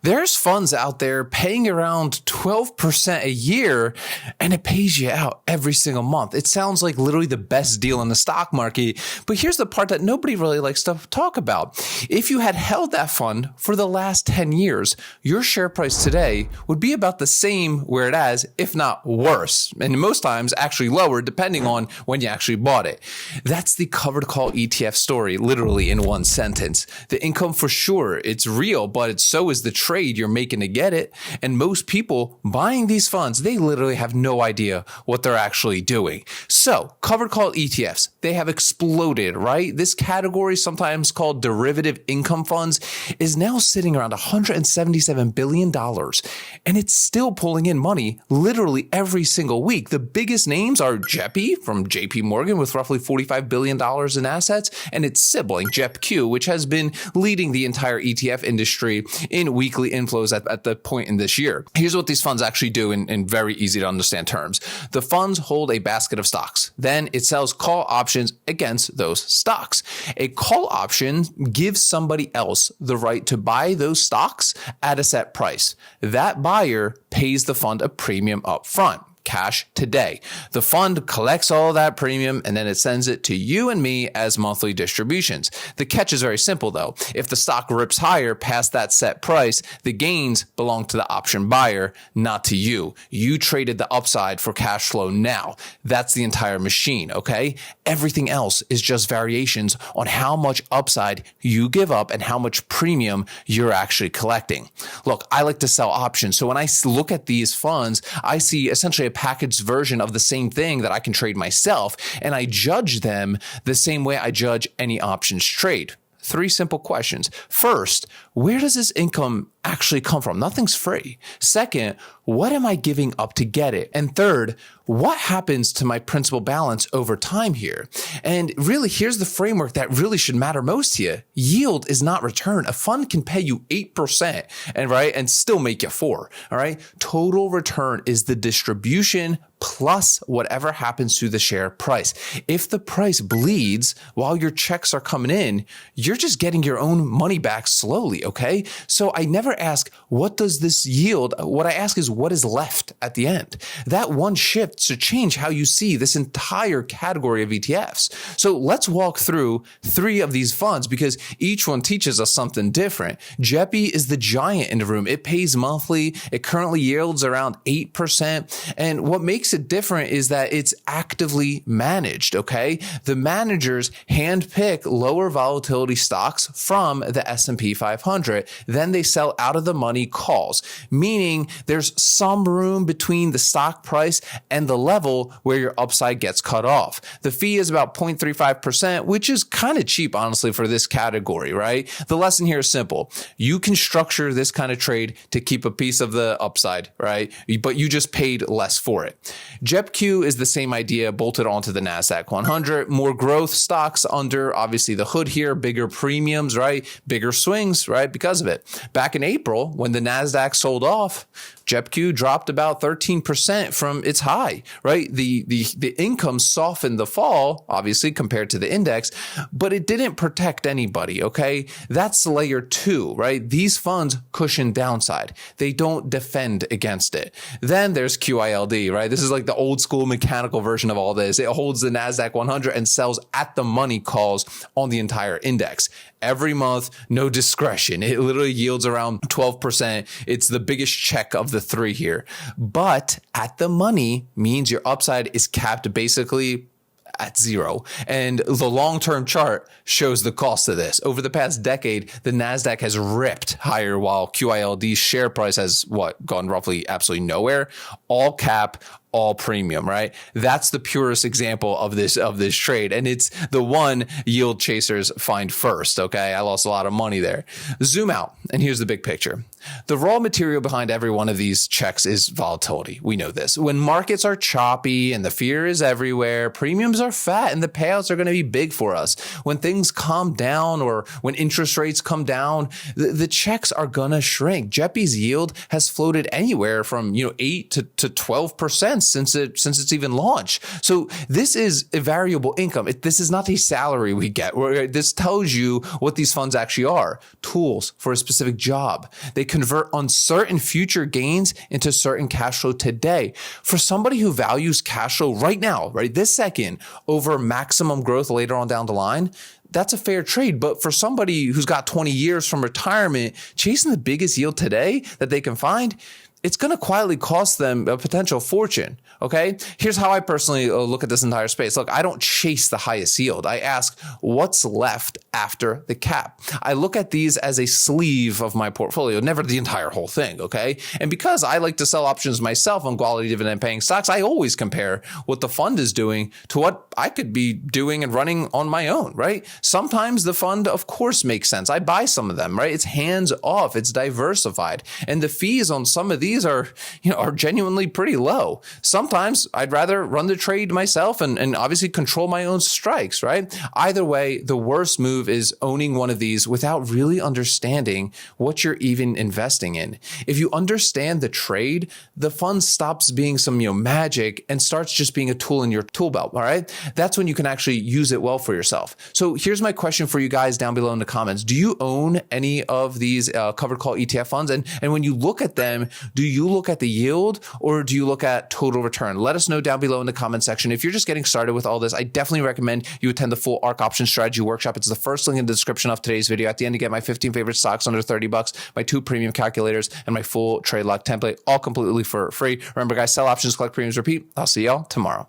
There's funds out there paying around 12% a year, and it pays you out every single month. It sounds like literally the best deal in the stock market, but here's the part that nobody really likes to talk about. If you had held that fund for the last 10 years, your share price today would be about the same where it is, if not worse, and most times actually lower depending on when you actually bought it. That's the covered call ETF story, literally in one sentence. The income for sure, it's real, but so is the trade you're making to get it. And most people buying these funds, they literally have no idea what they're actually doing. So covered call ETFs, they have exploded, right? This category, sometimes called derivative income funds, is now sitting around $177 billion. And it's still pulling in money literally every single week. The biggest names are JEPI from JP Morgan with roughly $45 billion in assets, and its sibling JEPQ, which has been leading the entire ETF industry in weekly inflows at the point in this year. Here's what these funds actually do in very easy to understand terms. The funds hold a basket of stocks. Then it sells call options against those stocks. A call option gives somebody else the right to buy those stocks at a set price. That buyer pays the fund a premium up front. Cash today. The fund collects all that premium and then it sends it to you and me as monthly distributions. The catch is very simple though. If the stock rips higher past that set price, the gains belong to the option buyer, not to you. You traded the upside for cash flow now. That's the entire machine, okay? Everything else is just variations on how much upside you give up and how much premium you're actually collecting. Look, I like to sell options. So when I look at these funds, I see essentially a packaged version of the same thing that I can trade myself, and I judge them the same way I judge any options trade. 3 simple questions. First, where does this income actually come from? Nothing's free. Second, what am I giving up to get it? And third, what happens to my principal balance over time here? And really, here's the framework that really should matter most to you. Yield is not return. A fund can pay you 8% and still make you 4. All right. Total return is the distribution plus whatever happens to the share price. If the price bleeds while your checks are coming in, you're just getting your own money back slowly. Okay. So I never ask, what does this yield? What I ask is, what is left at the end? That one shift to change how you see this entire category of ETFs. So let's walk through 3 of these funds because each one teaches us something different. JEPI is the giant in the room. It pays monthly. It currently yields around 8%. And what makes it different is that it's actively managed, okay? The managers handpick lower volatility stocks from the S&P 500. Then they sell out of the money calls, meaning there's some room between the stock price and the level where your upside gets cut off. The fee is about 0.35%, which is kind of cheap, honestly, for this category, right? The lesson here is simple. You can structure this kind of trade to keep a piece of the upside, right? But you just paid less for it. JEPQ is the same idea bolted onto the NASDAQ 100. More growth stocks under, obviously, the hood here, bigger premiums, right? Bigger swings, right? Because of it. Back in April, when the NASDAQ sold off, JEPQ dropped about 13% from its high, right? The income softened the fall, obviously, compared to the index, but it didn't protect anybody, okay? That's layer 2, right? These funds cushion downside. They don't defend against it. Then there's QILD, right? This is like the old school mechanical version of all this. It holds the NASDAQ 100 and sells at the money calls on the entire index. Every month, no discretion. It literally yields around 12%. It's the biggest check of the 3 here. But at the money means your upside is capped basically at 0. And the long-term chart shows the cost of this. Over the past decade, the NASDAQ has ripped higher while QILD's share price has gone roughly absolutely nowhere. All cap, all premium, right? That's the purest example of this trade. And it's the one yield chasers find first. Okay. I lost a lot of money there. Zoom out. And here's the big picture. The raw material behind every one of these checks is volatility. We know this. When markets are choppy and the fear is everywhere, premiums are fat and the payouts are going to be big for us. When things calm down or when interest rates come down, the checks are going to shrink. JEPI's yield has floated anywhere from 8 to 12%. 10% since its even launched. So this is a variable income. This is not a salary we get. This tells you what these funds actually are: tools for a specific job. They convert uncertain future gains into certain cash flow today. For somebody who values cash flow right now, right this second, over maximum growth later on down the line, that's a fair trade. But for somebody who's got 20 years from retirement, chasing the biggest yield today that they can find, it's going to quietly cost them a potential fortune. Okay. Here's how I personally look at this entire space. Look, I don't chase the highest yield. I ask what's left after the cap. I look at these as a sleeve of my portfolio, never the entire whole thing. Okay. And because I like to sell options myself on quality dividend paying stocks, I always compare what the fund is doing to what I could be doing and running on my own, right? Sometimes the fund, of course, makes sense. I buy some of them, right? It's hands off. It's diversified. And the fees on some of these are genuinely pretty low. Sometimes I'd rather run the trade myself and obviously control my own strikes, right? Either way, the worst move is owning one of these without really understanding what you're even investing in. If you understand the trade, the fund stops being some magic and starts just being a tool in your tool belt, all right? That's when you can actually use it well for yourself. So here's my question for you guys down below in the comments. Do you own any of these covered call ETF funds? And when you look at them, do you look at the yield or do you look at total return? Let us know down below in the comment section. If you're just getting started with all this, I definitely recommend you attend the full ARC Option Strategy Workshop. It's the first link in the description of today's video. At the end, you get my 15 favorite stocks under $30, my 2 premium calculators, and my full trade lock template, all completely for free. Remember, guys, sell options, collect premiums, repeat. I'll see y'all tomorrow.